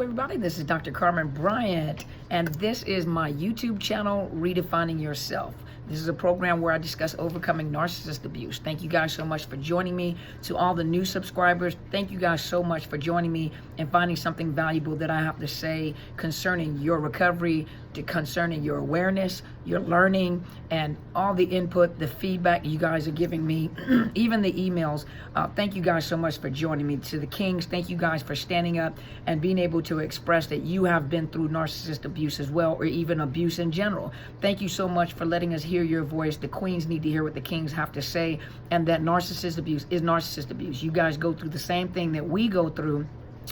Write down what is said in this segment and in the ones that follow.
everybody. This is Dr. Carmen Bryant, and this is my YouTube channel, Redefining Yourself. This is a program where I discuss overcoming narcissist abuse. Thank you guys so much for joining me. To all the new subscribers, thank you guys so much for joining me and finding something valuable that I have to say concerning your recovery, concerning your awareness, your learning, and all the input, the feedback you guys are giving me, even the emails. Thank you guys so much for joining me. To the Kings, thank you guys for standing up and being able to express that you have been through narcissist abuse as well, or even abuse in general. Thank you so much for letting us hear your voice. The Queens need to hear what the Kings have to say, and that narcissist abuse is narcissist abuse. You guys go through the same thing that we go through,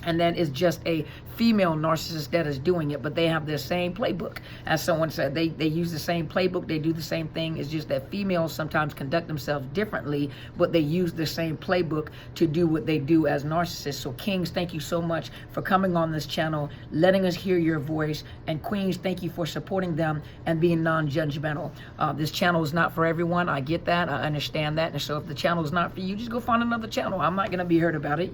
and then it's just a female narcissist that is doing it, but they have the same playbook. As someone said, they use the same playbook, they do the same thing. It's just that females sometimes conduct themselves differently, but they use the same playbook to do what they do as narcissists. So Kings, thank you so much for coming on this channel, letting us hear your voice, and Queens, thank you for supporting them and being non-judgmental. This channel is not for everyone. I get that, I understand that, and so if the channel is not for you, just go find another channel. I'm not gonna be hurt about it.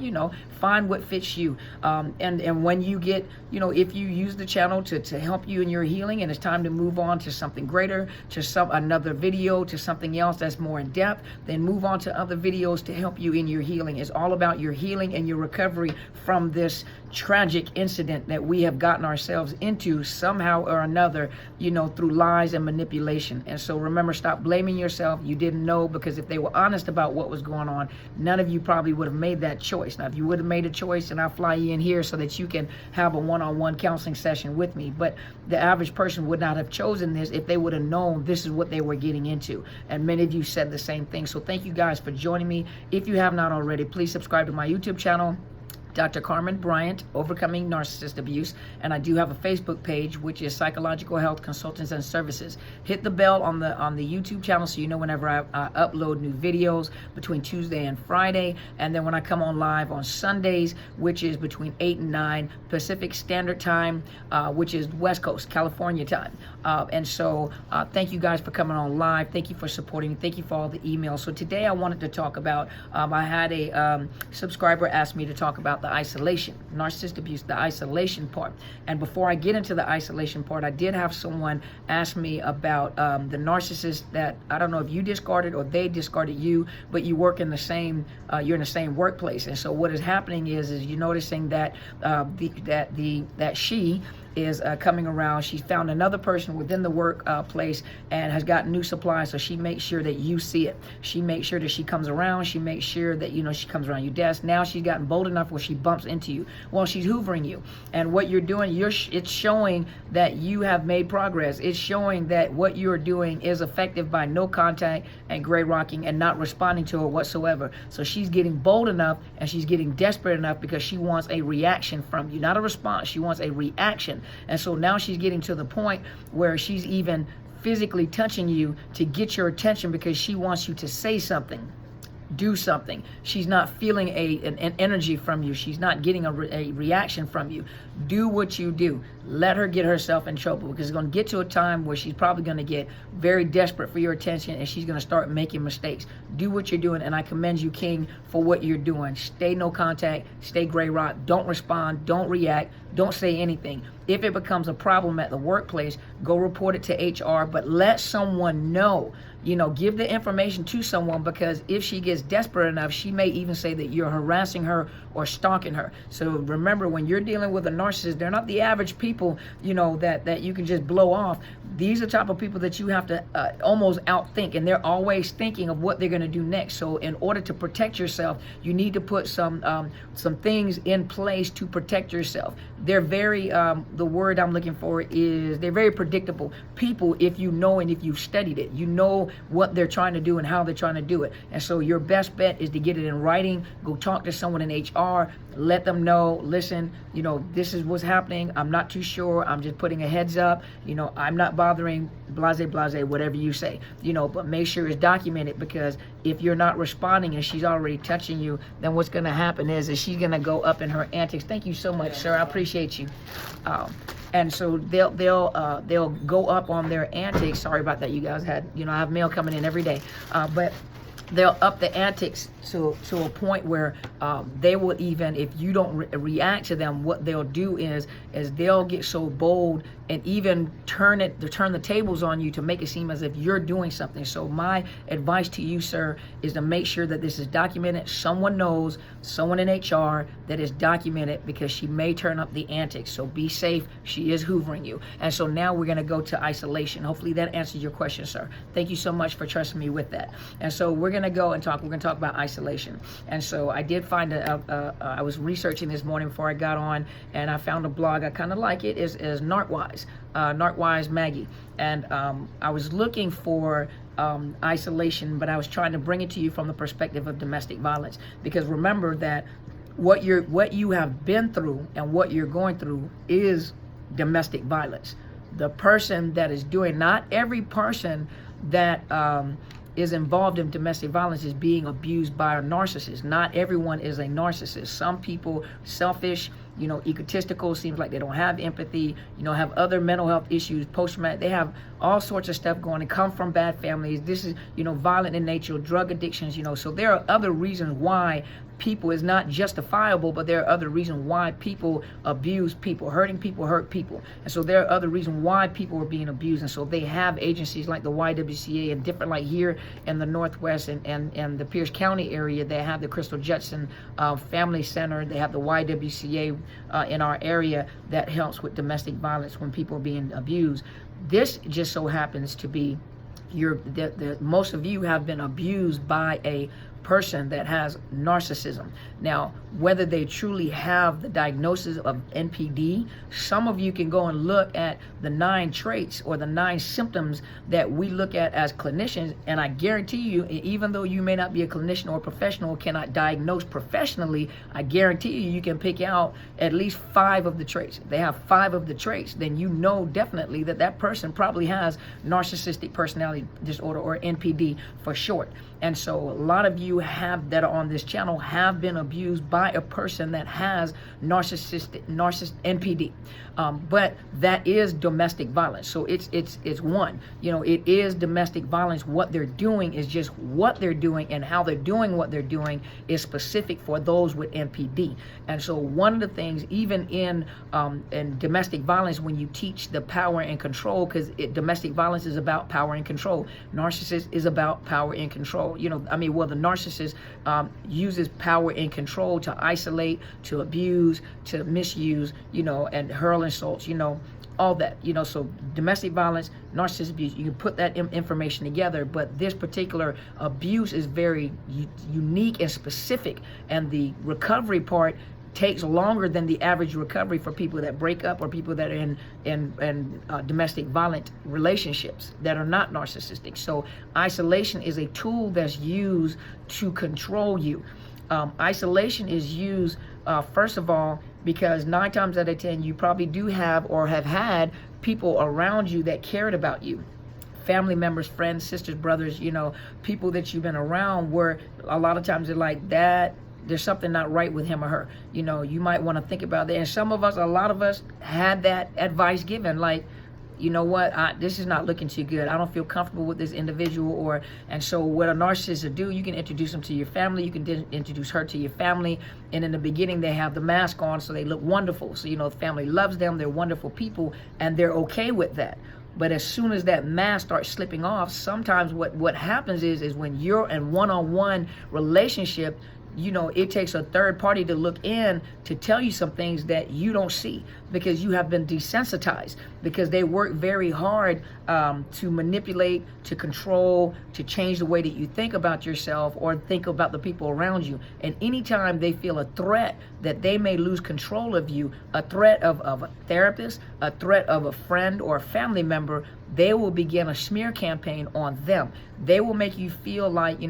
Find what fits you. And when you get, if you use the channel to help you in your healing, and it's time to move on to something greater, to another video, to something else that's more in depth, then move on to other videos to help you in your healing. It's all about your healing and your recovery from this tragic incident that we have gotten ourselves into somehow or another, through lies and manipulation. And so remember, stop blaming yourself. You didn't know, because if they were honest about what was going on, none of you probably would have made that choice. Now, if you would have made a choice, and I'll fly you in here so that you can have a one-on-one counseling session with me, but the average person would not have chosen this if they would have known this is what they were getting into. And many of you said the same thing. So thank you guys for joining me. If you have not already, please subscribe to my YouTube channel, Dr. Carmen Bryant, Overcoming Narcissist Abuse, and I do have a Facebook page, which is Psychological Health Consultants and Services. Hit the bell on the YouTube channel so you know whenever I upload new videos between Tuesday and Friday, and then when I come on live on Sundays, which is between 8 and 9 Pacific Standard Time, which is West Coast, California time. And so thank you guys for coming on live. Thank you for supporting me. Thank you for all the emails. So today I wanted to talk about, I had a subscriber ask me to talk about the isolation, narcissist abuse, the isolation part. And before I get into the isolation part, I did have someone ask me about the narcissist that, I don't know if you discarded or they discarded you, but you work in the same, you're in the same workplace. And so what is happening is you're noticing that that she is coming around. She's found another person within the workplace and has got new supplies, so she makes sure that you see it. She makes sure that she comes around. She makes sure that, she comes around your desk. Now she's gotten bold enough where she bumps into you while she's hoovering you. And what you're doing, it's showing that you have made progress. It's showing that what you're doing is effective by no contact and gray rocking and not responding to her whatsoever. So she's getting bold enough and she's getting desperate enough because she wants a reaction from you, not a response. She wants a reaction. And so now she's getting to the point where she's even physically touching you to get your attention because she wants you to say something, do something. She's not feeling an energy from you. She's not getting a reaction from you. Do what you do. Let her get herself in trouble, because it's going to get to a time where she's probably going to get very desperate for your attention and she's going to start making mistakes. Do what you're doing, and I commend you, King, for what you're doing. Stay no contact, stay gray rock, don't respond, don't react, don't say anything. If it becomes a problem at the workplace, go report it to HR, but let someone know. Give the information to someone, because if she gets desperate enough, she may even say that you're harassing her or stalking her. So remember, when you're dealing with a narcissist, they're not the average people, that you can just blow off. These are the type of people that you have to almost outthink, and they're always thinking of what they're going to do next. So in order to protect yourself, you need to put some things in place to protect yourself. They're very, the word I'm looking for is, they're very predictable people if you know and if you've studied it. You know what they're trying to do and how they're trying to do it. And so your best bet is to get it in writing. Go talk to someone in HR. Let them know, listen, this is what's happening. I'm not too sure. I'm just putting a heads up. I'm not bothering, blase, whatever you say. But make sure it's documented, because if you're not responding and she's already touching you, then what's going to happen is she's going to go up in her antics. Thank you so much, sir. I appreciate you. And so they'll go up on their antics. Sorry about that, you guys. I have mail coming in every day, but they'll up the antics to a point where they will, even if you don't react to them, what they'll do is they'll get so bold and even turn the tables on you to make it seem as if you're doing something. So my advice to you, sir, is to make sure that this is documented. Someone knows, someone in HR, that is documented, because she may turn up the antics. So be safe. She is hoovering you. And so now we're going to go to isolation. Hopefully that answers your question, sir. Thank you so much for trusting me with that. And so we're going to go and talk. We're going to talk about isolation. And so I did find I was researching this morning before I got on, and I found a blog. I kind of like it. Is Narcwise. Narcwise Maggie. And I was looking for isolation, but I was trying to bring it to you from the perspective of domestic violence, because remember that what you have been through and what you're going through is domestic violence. The person that is doing, not every person that is involved in domestic violence is being abused by a narcissist. Not everyone is a narcissist. Some people selfish, egotistical, seems like they don't have empathy, have other mental health issues, post-traumatic, they have all sorts of stuff going and come from bad families. This is, violent in nature, drug addictions, so there are other reasons why people is not justifiable, but there are other reasons why people abuse people. Hurting people hurt people. And so there are other reasons why people are being abused. And so they have agencies like the YWCA and different, like here in the Northwest and the Pierce County area, they have the Crystal Judson Family Center. They have the YWCA in our area that helps with domestic violence when people are being abused. This just so happens to be most of you have been abused by a person that has narcissism. Now, whether they truly have the diagnosis of NPD, some of you can go and look at the 9 traits or the 9 symptoms that we look at as clinicians, and I guarantee you, even though you may not be a clinician or a professional, cannot diagnose professionally, I guarantee you can pick out at least 5 of the traits. If they have 5 of the traits, then you know definitely that person probably has narcissistic personality disorder, or NPD for short. And so a lot of you that are on this channel have been abused by a person that has narcissist NPD. But that is domestic violence. So it's one, it is domestic violence. What they're doing is just what they're doing, and how they're doing what they're doing is specific for those with NPD. And so one of the things, even in domestic violence, when you teach the power and control, because domestic violence is about power and control. Narcissist is about power and control. The narcissist uses power and control to isolate, to abuse, to misuse, and hurl insults, all that, so domestic violence, narcissist abuse, you can put that information together, but this particular abuse is very unique and specific, and the recovery part takes longer than the average recovery for people that break up or people that are in domestic violent relationships that are not narcissistic. So isolation is a tool that's used to control you. Isolation is used, first of all, because 9 times out of 10, you probably do have or have had people around you that cared about you. Family members, friends, sisters, brothers, people that you've been around, where a lot of times they're like, that there's something not right with him or her. You might want to think about that. And some of us, a lot of us had that advice given, like, this is not looking too good. I don't feel comfortable with this individual. And so what a narcissist will do, you can introduce them to your family. You can introduce her to your family. And in the beginning, they have the mask on, so they look wonderful. So, the family loves them. They're wonderful people, and they're okay with that. But as soon as that mask starts slipping off, sometimes what happens is when you're in one-on-one relationship, it takes a third party to look in to tell you some things that you don't see, because you have been desensitized, because they work very hard to manipulate, to control, to change the way that you think about yourself or think about the people around you. And anytime they feel a threat that they may lose control of you, a threat of a therapist, a threat of a friend or a family member, they will begin a smear campaign on them. They will make you feel like,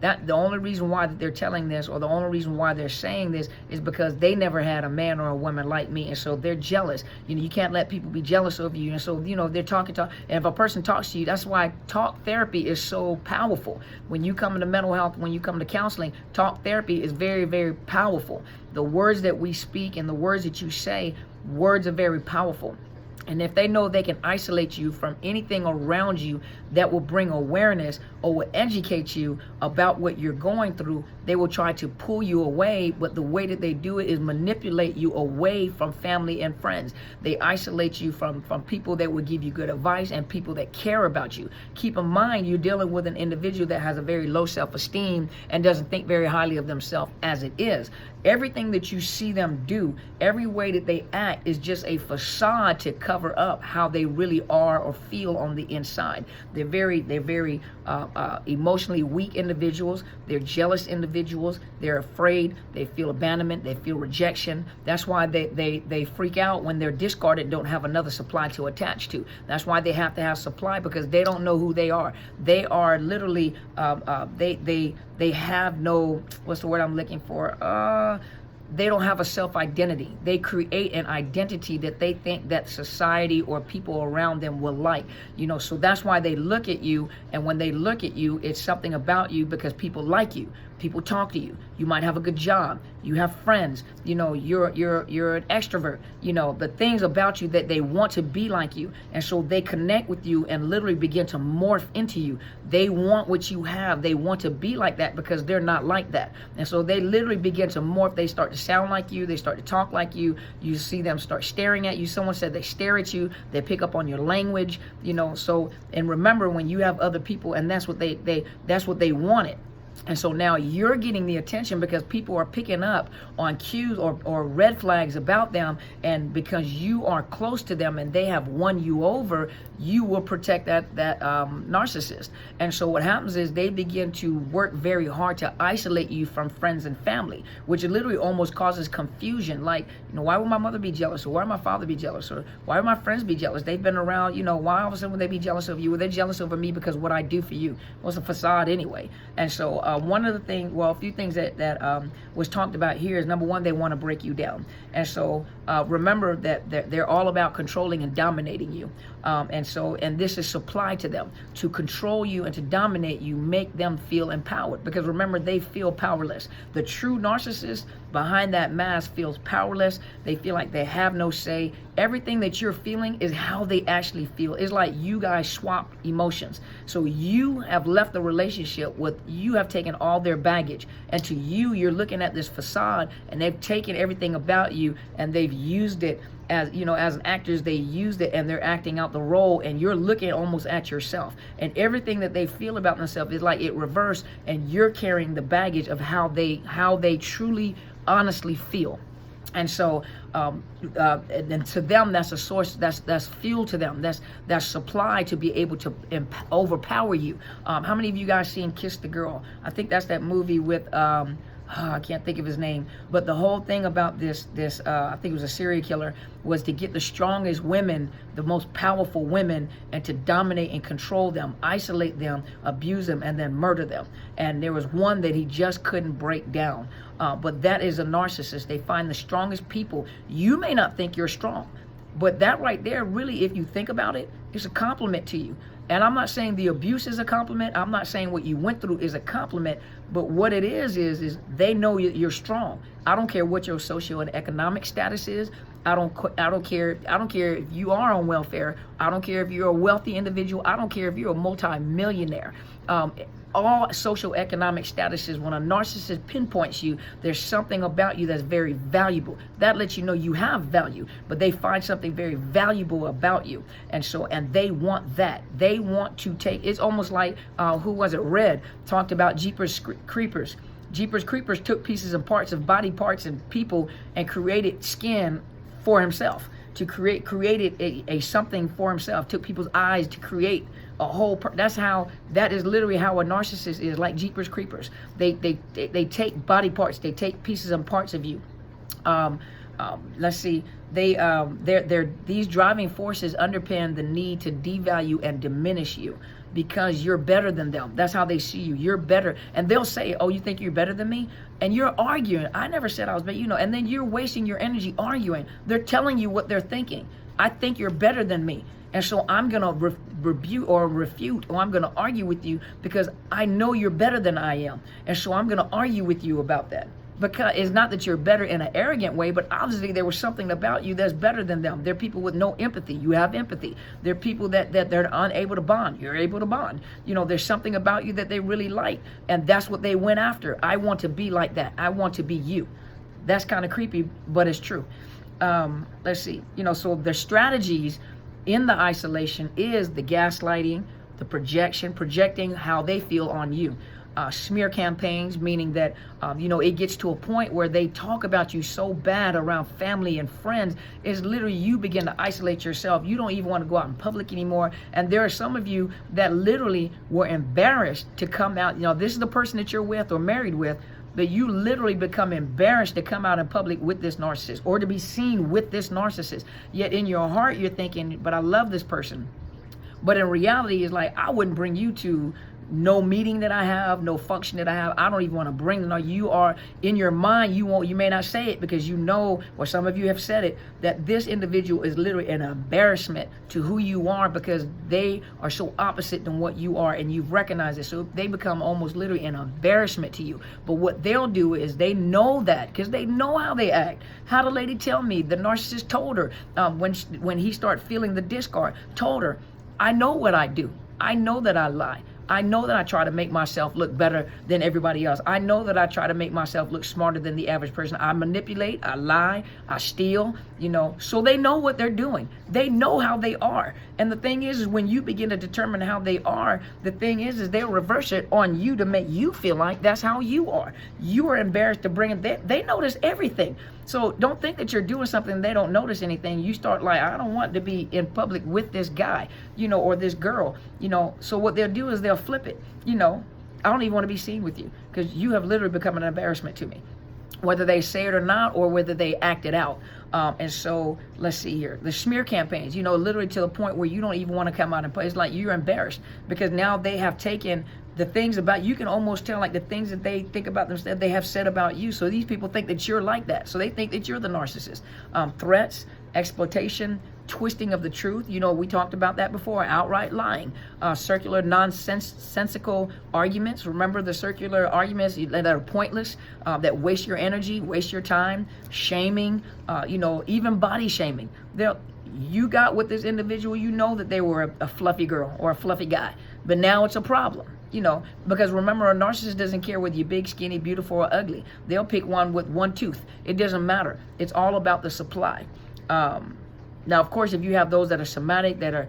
that the only reason why they're telling this, or the only reason why they're saying this, is because they never had a man or a woman like me, and so they're jealous. You can't let people be jealous of you, and so they're talking. And if a person talks to you, that's why talk therapy is so powerful. When you come into mental health, when you come to counseling, talk therapy is very, very powerful. The words that we speak and the words that you say, words are very powerful. And if they know they can isolate you from anything around you that will bring awareness or will educate you about what you're going through, they will try to pull you away, but the way that they do it is manipulate you away from family and friends. They isolate you from people that will give you good advice and people that care about you. Keep in mind, you're dealing with an individual that has a very low self-esteem and doesn't think very highly of themselves as it is. Everything that you see them do, every way that they act is just a facade to cover up how they really are or feel on the inside. They're very emotionally weak individuals. They're jealous individuals. They're afraid. They feel abandonment. They feel rejection. That's why they freak out when they're discarded and don't have another supply to attach to. That's why they have to have supply, because they don't know who they are. They are literally they have no, what's the word I'm looking for? They don't have a self-identity. They create an identity that they think that society or people around them will like. So that's why they look at you, and when they look at you, it's something about you because people like you. People talk to you. You might have a good job. You have friends. You're an extrovert. The things about you that they want to be like you. And so they connect with you and literally begin to morph into you. They want what you have. They want to be like that because they're not like that. And so they literally begin to morph. They start to sound like you. They start to talk like you. You see them start staring at you. Someone said they stare at you. They pick up on your language. So, and remember, when you have other people, and that's what they wanted. And so now you're getting the attention because people are picking up on cues or red flags about them. And because you are close to them and they have won you over, you will protect that narcissist. And so what happens is they begin to work very hard to isolate you from friends and family, which literally almost causes confusion. Like, why would my mother be jealous? Or why would my father be jealous? Or why would my friends be jealous? They've been around, why all of a sudden would they be jealous of you? Well, they're jealous over me because what I do for you was a facade anyway. And so one of the things, a few things that was talked about here is, number one, they want to break you down. And so remember that they're all about controlling and dominating you. And this is supplied to them to control you and to dominate you, make them feel empowered. Because remember, they feel powerless. The true narcissist behind that mask feels powerless. They feel like they have no say. Everything that you're feeling is how they actually feel. It's like you guys swap emotions. So you have left the relationship with, you have taken all their baggage. And to you, you're looking at this facade, and they've taken everything about you and they've used it as, as actors, they used it and they're acting out the role, and you're looking almost at yourself. And everything that they feel about themselves is like it reversed, and you're carrying the baggage of how they truly, honestly feel. And so, and to them, that's a source, that's fuel to them, that's supply to be able to overpower you. How many of you guys seen Kiss the Girl? I think that's that movie with, I can't think of his name, but the whole thing about this I think it was a serial killer, was to get the strongest women, the most powerful women, and to dominate and control them, isolate them, abuse them, and then murder them. And there was one that he just couldn't break down. But that is a narcissist. They find the strongest people. You may not think you're strong, but that right there, really, if you think about it, it's a compliment to you. And I'm not saying the abuse is a compliment. I'm not saying what you went through is a compliment. But what it is they know you're strong. I don't care what your social and economic status is. I don't care if you are on welfare. I don't care if you're a wealthy individual. I don't care if you're a multi-millionaire. All social economic statuses, when a narcissist pinpoints you, there's something about you that's very valuable. That lets you know you have value, but they find something very valuable about you. And they want that. They want to take, it's almost like, who was it? Red talked about Jeepers Creepers. Jeepers Creepers took pieces and parts of body parts and people and created skin for himself, to created a something for himself, took people's eyes to create a whole, that is literally how a narcissist is, like Jeepers Creepers. They take body parts, they take pieces and parts of you. Let's see, these driving forces underpin the need to devalue and diminish you because you're better than them. That's how they see you. You're better. And they'll say, oh, you think you're better than me? And you're arguing. I never said I was better, and then you're wasting your energy arguing. They're telling you what they're thinking. I think you're better than me. And so I'm going to rebuke or refute, or I'm going to argue with you because I know you're better than I am. And so I'm going to argue with you about that. because it's not that you're better in an arrogant way, but obviously there was something about you that's better than them. They're people with no empathy. You have empathy. They're people that they're unable to bond. You're able to bond. There's something about you that they really like, and that's what they went after. I want to be like that. I want to be you. That's kind of creepy, but it's true. Let's see. So their strategies in the isolation is the gaslighting, the projecting how they feel on you. Smear campaigns, meaning that, it gets to a point where they talk about you so bad around family and friends, is literally you begin to isolate yourself. You don't even want to go out in public anymore. And there are some of you that literally were embarrassed to come out. This is the person that you're with or married with, but you literally become embarrassed to come out in public with this narcissist or to be seen with this narcissist. Yet in your heart, you're thinking, but I love this person. But in reality, it's like, I wouldn't bring you to no meeting that I have, no function that I have. I don't even want to bring them. You are in your mind, you may not say it because or some of you have said it, that this individual is literally an embarrassment to who you are because they are so opposite than what you are, and you've recognized it. So they become almost literally an embarrassment to you. But what they'll do is they know that because they know how they act. How the lady tell me, the narcissist told her when he started feeling the discard, told her, I know what I do. I know that I lie. I know that I try to make myself look better than everybody else. I know that I try to make myself look smarter than the average person. I manipulate, I lie, I steal, so they know what they're doing. They know how they are. And the thing is when you begin to determine how they are, the thing is they'll reverse it on you to make you feel like that's how you are. You are embarrassed to bring it. They notice everything. So don't think that you're doing something they don't notice anything. You start like, I don't want to be in public with this guy, or this girl, So what they'll do is they'll flip it, I don't even want to be seen with you because you have literally become an embarrassment to me, whether they say it or not, or whether they act it out. And so let's see here, the smear campaigns, literally to the point where you don't even want to come out and play. It's like you're embarrassed because now they have taken the things about you, can almost tell like the things that they think about themselves, they have said about you. So these people think that you're like that. So they think that you're the narcissist. Threats, exploitation, twisting of the truth. We talked about that before. Outright lying, circular, nonsensical arguments. Remember the circular arguments that are pointless, that waste your energy, waste your time. Shaming, even body shaming. You got with this individual, that they were a fluffy girl or a fluffy guy, but now it's a problem. Because remember, a narcissist doesn't care whether you're big, skinny, beautiful, or ugly. They'll pick one with one tooth. It doesn't matter. It's all about the supply. Now, of course, if you have those that are somatic, that are,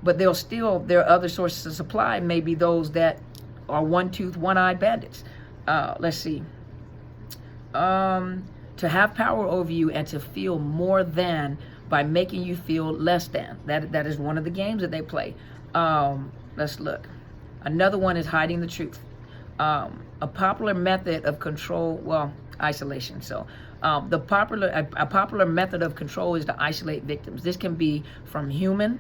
but they'll still, their other sources of supply may be those that are one tooth, one-eyed bandits. Let's see. To have power over you and to feel more than by making you feel less than. That is one of the games that they play. Let's look. Another one is hiding the truth. A popular method of control, isolation. So a popular method of control is to isolate victims. This can be from human,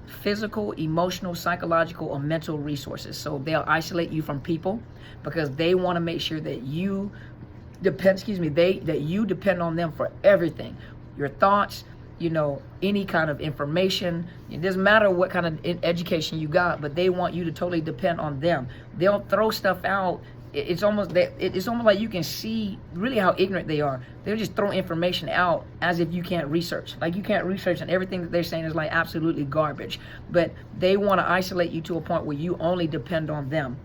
physical, emotional, psychological, or mental resources. So they'll isolate you from people because they want to make sure that you depend on them for everything. Your thoughts, any kind of information. It doesn't matter what kind of education you got, but they want you to totally depend on them. They'll throw stuff out. It's almost like you can see really how ignorant they are. They'll just throw information out as if you can't research. Like you can't research, and everything that they're saying is like absolutely garbage. But they want to isolate you to a point where you only depend on them.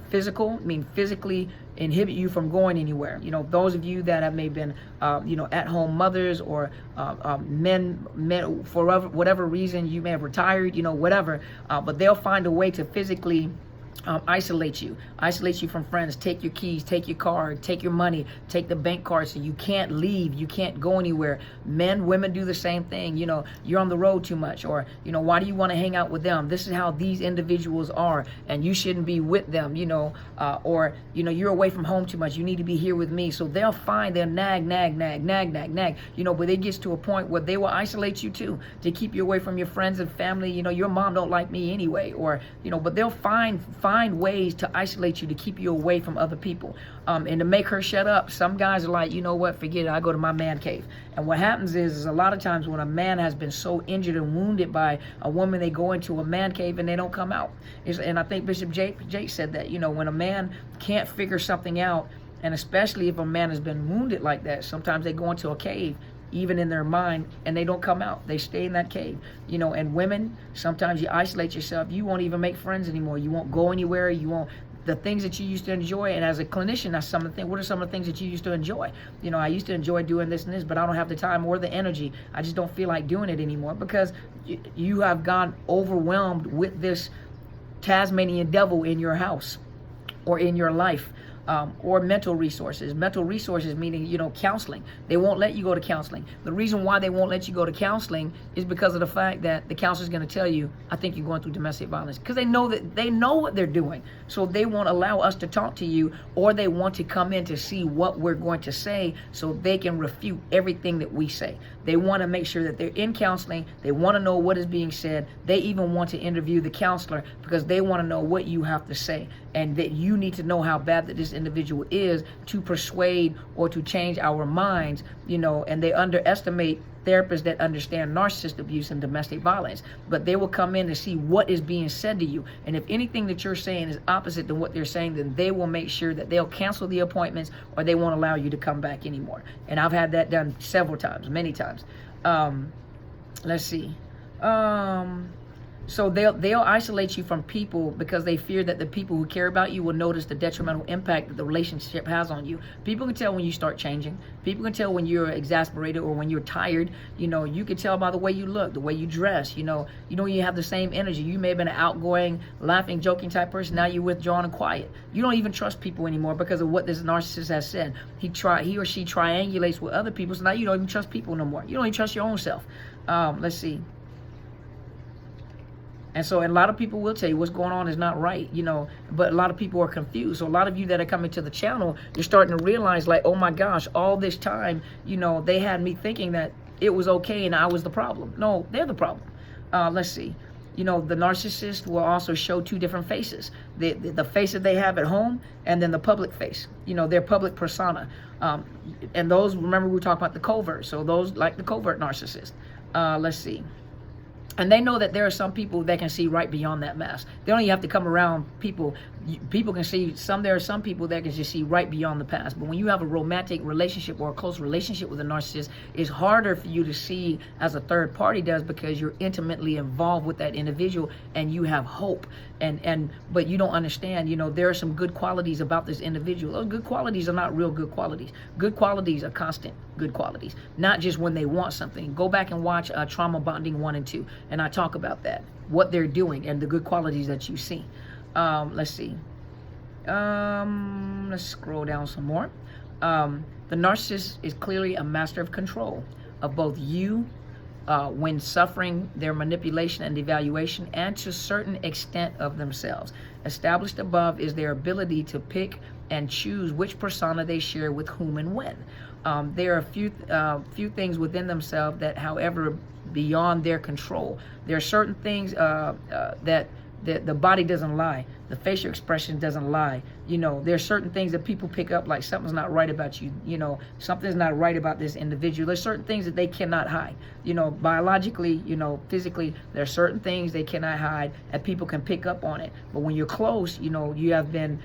Physically inhibit you from going anywhere. Those of you that have maybe been, at-home mothers or men for whatever reason, you may have retired, whatever, but they'll find a way to physically isolate you from friends, take your keys, take your car, take your money, take the bank card, so you can't leave, you can't go anywhere. Women do the same thing. You're on the road too much, or why do you want to hang out with them? This is how these individuals are, and you shouldn't be with them. Or you're away from home too much, you need to be here with me. So they'll nag, but it gets to a point where they will isolate you too, to keep you away from your friends and family. Your mom don't like me anyway, or but they'll find ways to isolate you, to keep you away from other people, and to make her shut up. Some guys are like, what, forget it, I go to my man cave. And what happens is a lot of times when a man has been so injured and wounded by a woman, they go into a man cave and they don't come out. And I think Bishop Jake said that, when a man can't figure something out, And especially if a man has been wounded like that, sometimes they go into a cave, even in their mind, and they don't come out. They stay in that cave. And women, sometimes you isolate yourself. You won't even make friends anymore. You won't go anywhere. You won't, the things that you used to enjoy. And as a clinician, that's some of the things. What are some of the things that you used to enjoy? I used to enjoy doing this and this, but I don't have the time or the energy. I just don't feel like doing it anymore, because you have gone overwhelmed with this Tasmanian devil in your house or in your life. Or mental resources. Mental resources meaning, counseling. They won't let you go to counseling. The reason why they won't let you go to counseling is because of the fact that the counselor is going to tell you, I think you're going through domestic violence. Because they know what they're doing. So they won't allow us to talk to you, or they want to come in to see what we're going to say so they can refute everything that we say. They want to make sure that they're in counseling. They want to know what is being said. They even want to interview the counselor because they want to know what you have to say, and that you need to know how bad that this individual is to persuade or to change our minds, and they underestimate therapists that understand narcissist abuse and domestic violence. But they will come in to see what is being said to you. And if anything that you're saying is opposite than what they're saying, then they will make sure that they'll cancel the appointments, or they won't allow you to come back anymore. And I've had that done several times, many times. Let's see. So they'll isolate you from people because they fear that the people who care about you will notice the detrimental impact that the relationship has on you. People can tell when you start changing. People can tell when you're exasperated or when you're tired. You can tell by the way you look, the way you dress. You have the same energy. You may have been an outgoing, laughing, joking type person. Now you're withdrawn and quiet. You don't even trust people anymore because of what this narcissist has said. He or she triangulates with other people, so now you don't even trust people no more. You don't even trust your own self. Let's see. And so a lot of people will tell you what's going on is not right, but a lot of people are confused. So a lot of you that are coming to the channel, you're starting to realize, like, oh my gosh, all this time, they had me thinking that it was okay and I was the problem. No, they're the problem. Let's see. The narcissist will also show two different faces. The face that they have at home, and then the public face, their public persona. And those, remember we were talking about the covert. So those like the covert narcissist. Let's see. And they know that there are some people that can see right beyond that mask. They don't even have to come around people. People can see there are some people that can just see right beyond the past. But when you have a romantic relationship or a close relationship with a narcissist, it's harder for you to see as a third party does, because you're intimately involved with that individual and you have hope. But you don't understand, there are some good qualities about this individual. Those good qualities are not real good qualities. Good qualities are constant good qualities, not just when they want something. Go back and watch Trauma Bonding 1 and 2, and I talk about that, what they're doing and the good qualities that you see. Let's see. Let's scroll down some more. The narcissist is clearly a master of control of both you when suffering their manipulation and devaluation, and to a certain extent of themselves. Established above is their ability to pick and choose which persona they share with whom and when. There are a few things within themselves that, however, beyond their control. There are certain things that the body doesn't lie. The facial expression doesn't lie. There are certain things that people pick up, like something's not right about you. Something's not right about this individual. There's certain things that they cannot hide. Biologically, physically, there are certain things they cannot hide, and people can pick up on it. But when you're close, you have been,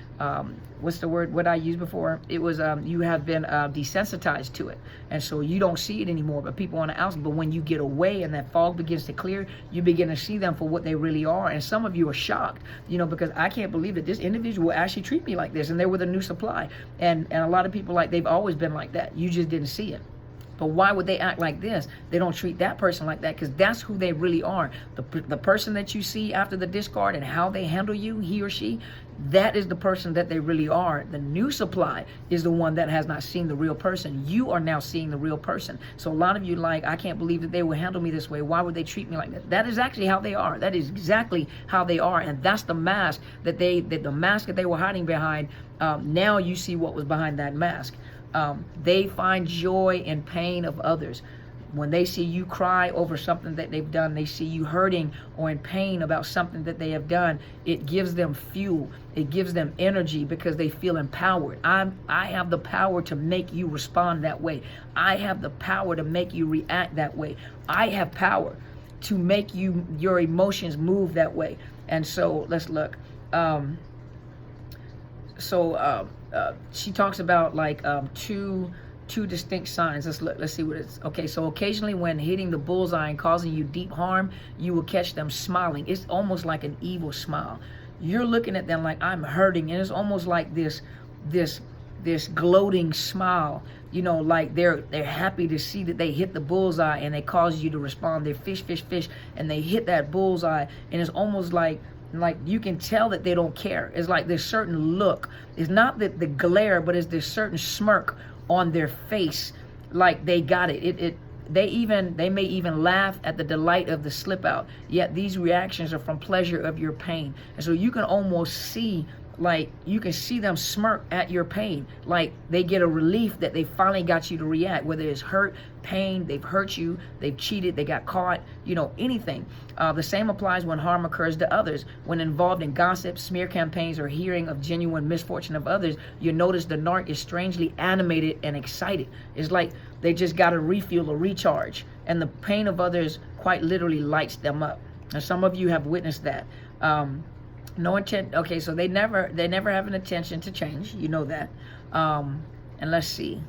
what's the word, what I used before? It was, you have been desensitized to it. And so you don't see it anymore, but people on the outside. But when you get away and that fog begins to clear, you begin to see them for what they really are. And some of you are shocked, because I can't believe that this individual actually treat me like this, and they were the new supply. And a lot of people, like, they've always been like that. You just didn't see it. But why would they act like this? They don't treat that person like that, because that's who they really are. The person that you see after the discard and how they handle you, he or she, that is the person that they really are. The new supply is the one that has not seen the real person. You are now seeing the real person. So a lot of you, like, I can't believe that they would handle me this way. Why would they treat me like that? That is actually how they are. That is exactly how they are. And that's the mask that the mask that they were hiding behind. Now you see what was behind that mask. They find joy in pain of others. When they see you cry over something that they've done, they see you hurting or in pain about something that they have done, it gives them fuel. It gives them energy because they feel empowered. I have the power to make you respond that way. I have the power to make you react that way. I have power to make your emotions move that way. And so let's look. she talks about like two distinct signs. Let's see what it's. Okay, so occasionally when hitting the bullseye and causing you deep harm, you will catch them smiling. It's almost like an evil smile. You're looking at them like, I'm hurting, and it's almost like this gloating smile. You know, like they're happy to see that they hit the bullseye, and they cause you to respond. They fish, and they hit that bullseye, and it's almost like you can tell that they don't care. It's like this certain look. It's not the glare, but it's this certain smirk on their face, like they got it. They may even laugh at the delight of the slip out. Yet these reactions are from pleasure of your pain. And so you can almost see, like you can see them smirk at your pain, like they get a relief that they finally got you to react, whether it's hurt, pain, they've hurt you, they've cheated, they got caught, you know, anything. The same applies when harm occurs to others. When involved in gossip, smear campaigns, or hearing of genuine misfortune of others, you notice the narc is strangely animated and excited. It's like they just got a refuel, a recharge, and the pain of others quite literally lights them up. And some of you have witnessed that. No intent. Okay, so they never have an intention to change. You know that. And let's see.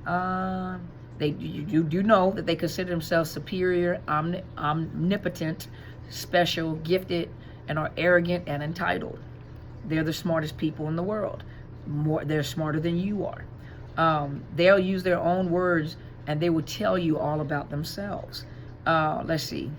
You do know that they consider themselves superior, omnipotent, special, gifted, and are arrogant and entitled. They're the smartest people in the world. They're smarter than you are. They'll use their own words, and they will tell you all about themselves. Let's see.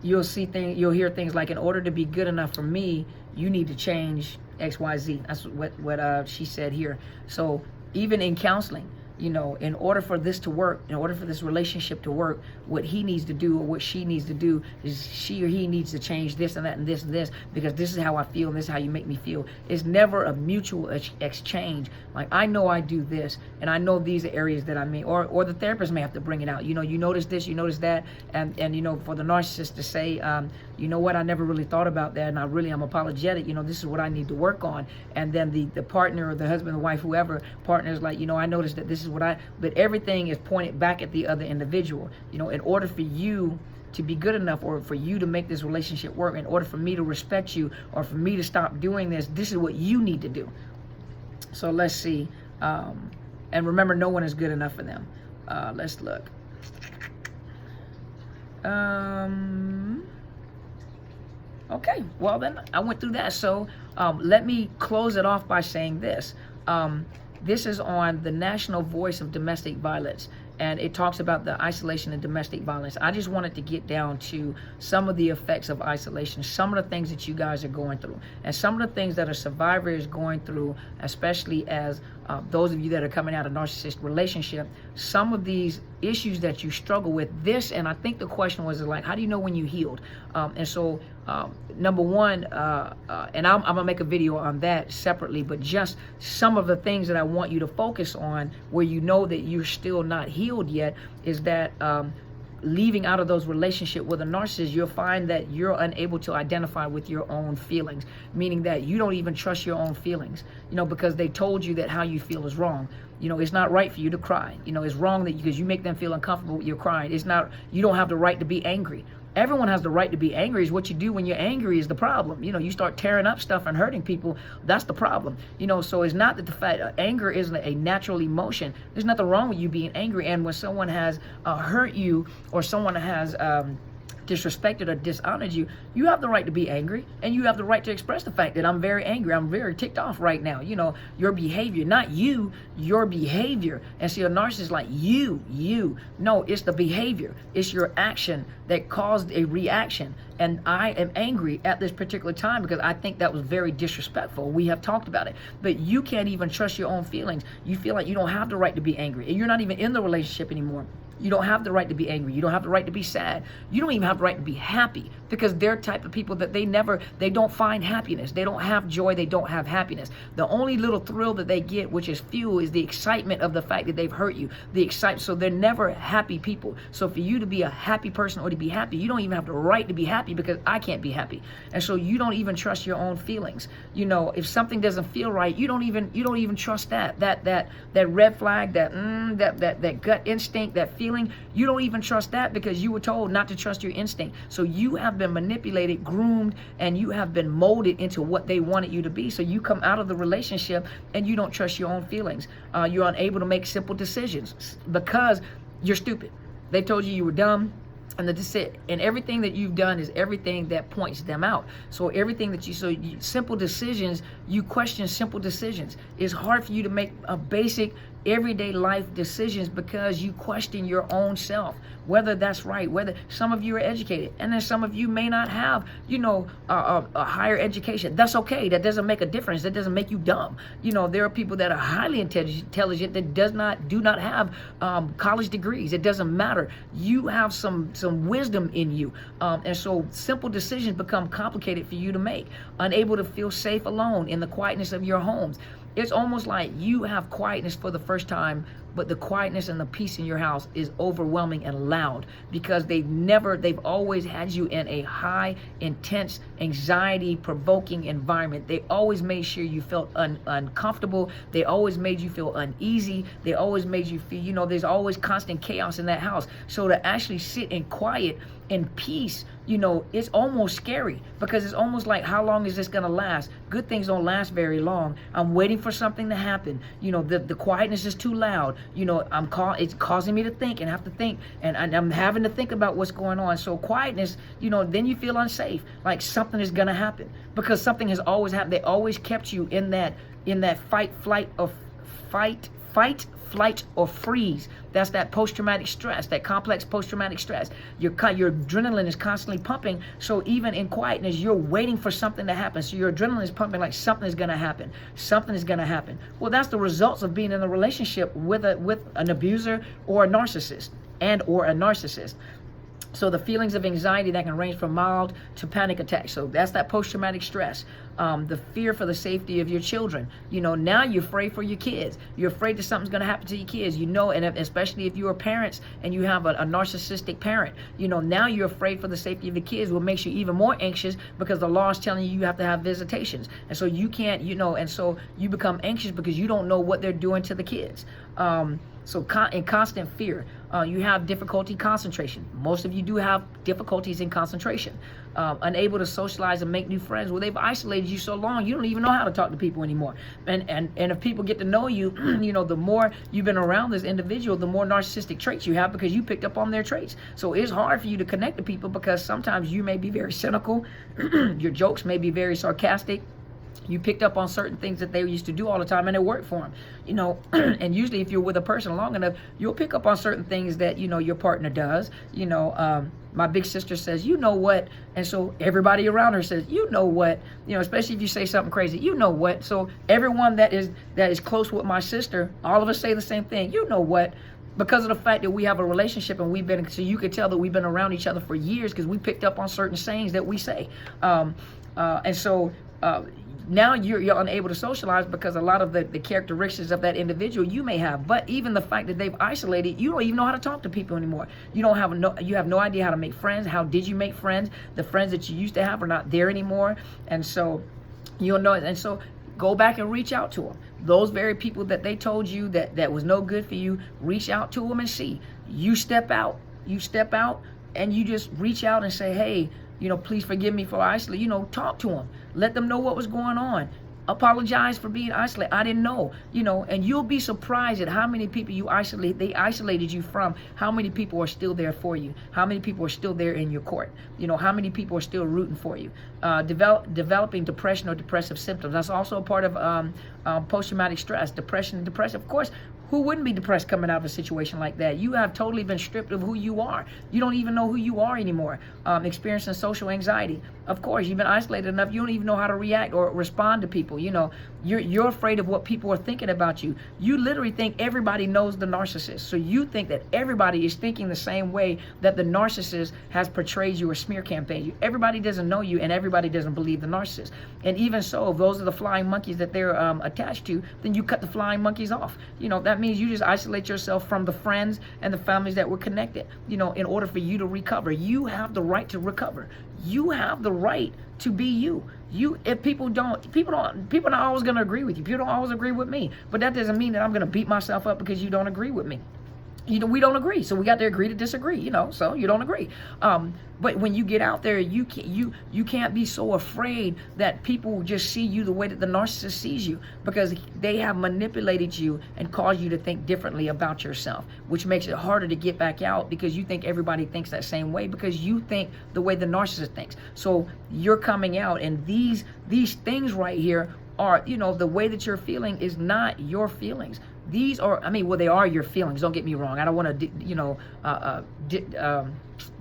You'll hear things like, in order to be good enough for me, you need to change XYZ. That's what she said here. So even in counseling, you know, in order for this to work, in order for this relationship to work, what he needs to do or what she needs to do is she or he needs to change this and that and this, because this is how I feel and this is how you make me feel. It's never a mutual exchange. Like, I know I do this, and I know these are areas that I may, or the therapist may have to bring it out. You know, you notice this, you notice that, and you know, for the narcissist to say, you know what, I never really thought about that, and I'm apologetic, you know, this is what I need to work on. And then the partner or the husband or wife, whoever, partner is like, you know, I noticed that this is but everything is pointed back at the other individual. You know, in order for you to be good enough, or for you to make this relationship work, in order for me to respect you, or for me to stop doing this is what you need to do. So let's see. And remember, no one is good enough for them. Let's look. Okay, well then, I went through that. So let me close it off by saying this. This is on the National Voice of Domestic Violence, and it talks about the isolation and domestic violence. I just wanted to get down to some of the effects of isolation, some of the things that you guys are going through, and some of the things that a survivor is going through, especially as those of you that are coming out of narcissist relationship, some of these issues that you struggle with. This, and I think the question was like, how do you know when you healed? And so number one, and I'm gonna make a video on that separately, but just some of the things that I want you to focus on where you know that you're still not healed yet is that leaving out of those relationships with a narcissist, you'll find that you're unable to identify with your own feelings, meaning that you don't even trust your own feelings, you know, because they told you that how you feel is wrong. You know, it's not right for you to cry. You know, it's wrong that because you make them feel uncomfortable with your crying. It's not, you don't have the right to be angry. Everyone has the right to be angry. Is what you do when you're angry is the problem. You know, you start tearing up stuff and hurting people. That's the problem. You know, so it's not that the fact anger isn't a natural emotion. There's nothing wrong with you being angry. And when someone has hurt you, or someone has disrespected or dishonored you, you have the right to be angry, and you have the right to express the fact that I'm very angry, I'm very ticked off right now. You know, your behavior, not you, your behavior. And see, a narcissist like you. No, it's the behavior. It's your action that caused a reaction. And I am angry at this particular time because I think that was very disrespectful. We have talked about it. But you can't even trust your own feelings. You feel like you don't have the right to be angry, and you're not even in the relationship anymore. You don't have the right to be angry. You don't have the right to be sad. You don't even have the right to be happy, because they're type of people that they don't find happiness. They don't have joy. They don't have happiness. The only little thrill that they get, which is fuel, is the excitement of the fact that they've hurt you. So they're never happy people. So for you to be a happy person or to be happy, you don't even have the right to be happy, because I can't be happy. And so you don't even trust your own feelings. You know, if something doesn't feel right, you don't even trust that red flag, that gut instinct, that feeling feeling, you don't even trust that because you were told not to trust your instinct. So you have been manipulated, groomed, and you have been molded into what they wanted you to be. So you come out of the relationship and you don't trust your own feelings. You're unable to make simple decisions because you're stupid. They told you were dumb. And everything that you've done is everything that points them out. So everything that simple decisions, you question simple decisions. It's hard for you to make a basic everyday life decisions because you question your own self, whether that's right, whether some of you are educated and then some of you may not have, a higher education. That's okay. That doesn't make a difference. That doesn't make you dumb. There are people that are highly intelligent that do not have college degrees. It doesn't matter. You have some wisdom in you. And so simple decisions become complicated for you to make, unable to feel safe alone in the quietness of your homes. It's almost like you have quietness for the first time, but the quietness and the peace in your house is overwhelming and loud because they've always had you in a high, intense, anxiety-provoking environment. They always made sure you felt uncomfortable. They always made you feel uneasy. They always made you feel, there's always constant chaos in that house. So to actually sit in quiet and peace, it's almost scary because it's almost like, how long is this going to last? Good things don't last very long. I'm waiting for something to happen. The quietness is too loud. It's causing me to think and have to think, and I'm having to think about what's going on. So quietness, then you feel unsafe, like something is going to happen because something has always happened. They always kept you in that fight, flight, or freeze. That's that post-traumatic stress, that complex post-traumatic stress. Your adrenaline is constantly pumping. So even in quietness, you're waiting for something to happen. So your adrenaline is pumping like something is going to happen. Something is going to happen. Well, that's the results of being in a relationship with an abuser or a narcissist or a narcissist. So the feelings of anxiety that can range from mild to panic attacks. So that's that post-traumatic stress. The fear for the safety of your children. Now you're afraid for your kids. You're afraid that something's going to happen to your kids. And especially if you are parents and you have a narcissistic parent, now you're afraid for the safety of the kids, what makes you even more anxious because the law is telling you have to have visitations. And so you can't, and so you become anxious because you don't know what they're doing to the kids. So in constant fear, you have difficulty concentration. Most of you do have difficulties in concentration. Unable to socialize and make new friends. Well, they've isolated you so long, you don't even know how to talk to people anymore. And if people get to know you, the more you've been around this individual, the more narcissistic traits you have because you picked up on their traits. So it's hard for you to connect to people because sometimes you may be very cynical. Your jokes may be very sarcastic. You picked up on certain things that they used to do all the time and it worked for them, and usually if you're with a person long enough, you'll pick up on certain things that, your partner does. My big sister says, what? And so everybody around her says, what? Especially if you say something crazy, what? So everyone that is close with my sister, all of us say the same thing, what? Because of the fact that we have a relationship and so you could tell that we've been around each other for years because we picked up on certain sayings that we say. Now you're unable to socialize because a lot of the characteristics of that individual you may have. But even the fact that they've isolated, you don't even know how to talk to people anymore. You have no idea how to make friends. How did you make friends? The friends that you used to have are not there anymore. And so go back and reach out to them. Those very people that they told you that was no good for you, reach out to them and see. You step out and you just reach out and say, hey, please forgive me for isolating. Talk to them. Let them know what was going on. Apologize for being isolated. I didn't know, and you'll be surprised at how many people they isolated you from, how many people are still there for you, how many people are still there in your court, how many people are still rooting for you. Developing depression or depressive symptoms. That's also a part of post-traumatic stress, depression. Of course, who wouldn't be depressed coming out of a situation like that? You have totally been stripped of who you are. You don't even know who you are anymore. Experiencing social anxiety. Of course, you've been isolated enough, you don't even know how to react or respond to people. You're afraid of what people are thinking about you. You literally think everybody knows the narcissist. So you think that everybody is thinking the same way that the narcissist has portrayed you or smear campaigned you. Everybody doesn't know you and everybody doesn't believe the narcissist. And even so, if those are the flying monkeys that they're attached to, then you cut the flying monkeys off. That means you just isolate yourself from the friends and the families that were connected, in order for you to recover. You have the right to recover. You have the right to be you. If people not always going to agree with you. People don't always agree with me, but that doesn't mean that I'm going to beat myself up because you don't agree with me. we don't agree. So we got to agree to disagree, so you don't agree. But when you get out there, you can't be so afraid that people just see you the way that the narcissist sees you, because they have manipulated you and caused you to think differently about yourself, which makes it harder to get back out, because you think everybody thinks that same way, because you think the way the narcissist thinks. So you're coming out, and these things right here are, the way that you're feeling is not your feelings. These are, well, they are your feelings. Don't get me wrong. I don't want to,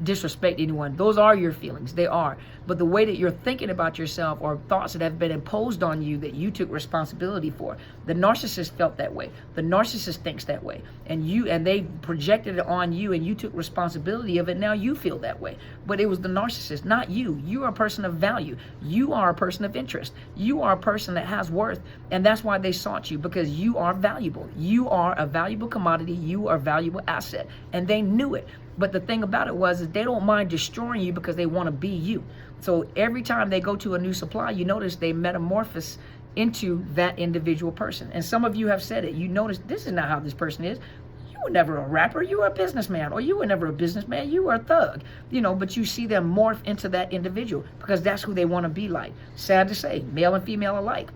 disrespect anyone. Those are your feelings. They are. But the way that you're thinking about yourself, or thoughts that have been imposed on you that you took responsibility for. The narcissist felt that way. The narcissist thinks that way. And they projected it on you, and you took responsibility of it. Now you feel that way. But it was the narcissist, not you. You are a person of value. You are a person of interest. You are a person that has worth. And that's why they sought you, because you are valuable. You are a valuable commodity. You are a valuable asset. And they knew it. But the thing about it is they don't mind destroying you because they want to be you. So every time they go to a new supply, you notice they metamorphose into that individual person. And some of you have said it. You notice this is not how this person is. You were never a rapper. You were a businessman. Or you were never a businessman. You were a thug. But you see them morph into that individual because that's who they want to be like. Sad to say, male and female alike.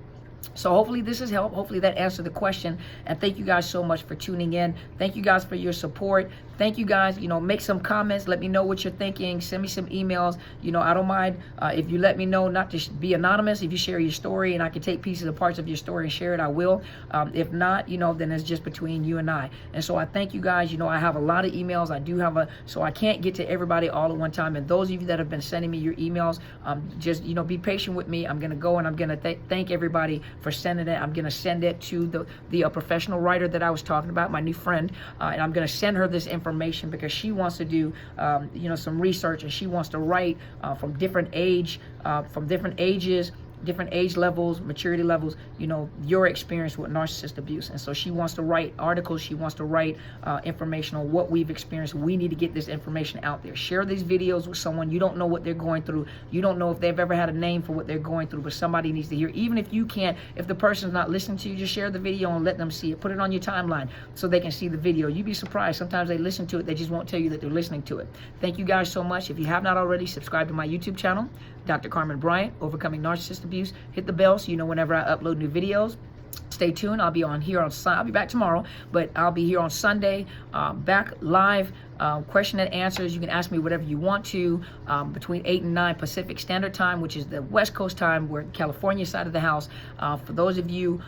So hopefully this has helped. Hopefully that answered the question. And thank you guys so much for tuning in. Thank you guys for your support. Thank you guys. Make some comments. Let me know what you're thinking. Send me some emails. I don't mind if you let me know, not to be anonymous. If you share your story and I can take pieces of parts of your story and share it, I will. If not, then it's just between you and I. And so I thank you guys. I have a lot of emails. I do have so I can't get to everybody all at one time. And those of you that have been sending me your emails, just, be patient with me. I'm going to go and I'm going to thank everybody for sending it. I'm going to send it to the professional writer that I was talking about, my new friend, and I'm going to send her this information because she wants to do some research, and she wants to write from different ages, different age levels, maturity levels, your experience with narcissist abuse. And so she wants to write articles. She wants to write information on what we've experienced. We need to get this information out there. Share these videos with someone. You don't know what they're going through. You don't know if they've ever had a name for what they're going through, but somebody needs to hear. Even if you can't, if the person's not listening to you, just share the video and let them see it. Put it on your timeline so they can see the video. You'd be surprised. Sometimes they listen to it. They just won't tell you that they're listening to it. Thank you guys so much. If you have not already, subscribe to my YouTube channel, Dr. Carmen Bryant, Overcoming Narcissist Abuse. Hit the bell so you know whenever I upload new videos. Stay tuned. I'll be on here on Sunday. I'll be back tomorrow, but I'll be here on Sunday, back live, question and answers. You can ask me whatever you want to, between 8 and 9 Pacific Standard Time, which is the West Coast time. We're California side of the house. For those of you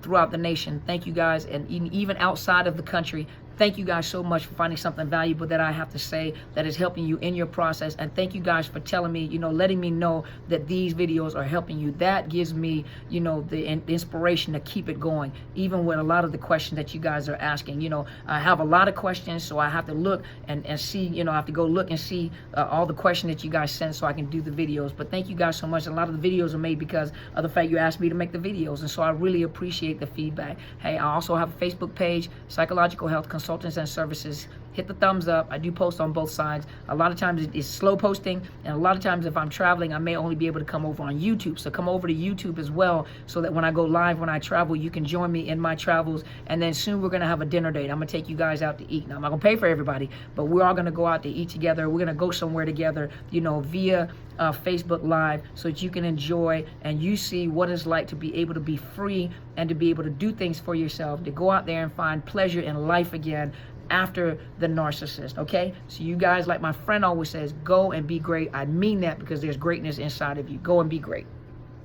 throughout the nation, thank you guys, and even outside of the country, thank you guys so much for finding something valuable that I have to say that is helping you in your process. And thank you guys for telling me, letting me know that these videos are helping you. That gives me, the inspiration to keep it going, even with a lot of the questions that you guys are asking. I have a lot of questions, so I have to look and see, I have to go look and see all the questions that you guys send so I can do the videos. But thank you guys so much. A lot of the videos are made because of the fact you asked me to make the videos. And so I really appreciate the feedback. Hey, I also have a Facebook page, Psychological Health Consultants and Services. Hit the thumbs up. I do post on both sides. A lot of times it's slow posting, and a lot of times if I'm traveling, I may only be able to come over on YouTube. So come over to YouTube as well, so that when I go live, when I travel, you can join me in my travels. And then soon we're going to have a dinner date. I'm going to take you guys out to eat. Now, I'm not going to pay for everybody, but we're all going to go out to eat together. We're going to go somewhere together, via Facebook Live, so that you can enjoy and you see what it's like to be able to be free and to be able to do things for yourself, to go out there and find pleasure in life again after the narcissist. Okay, so you guys, like my friend always says, go and be great. I mean that, because there's greatness inside of you. Go and be great.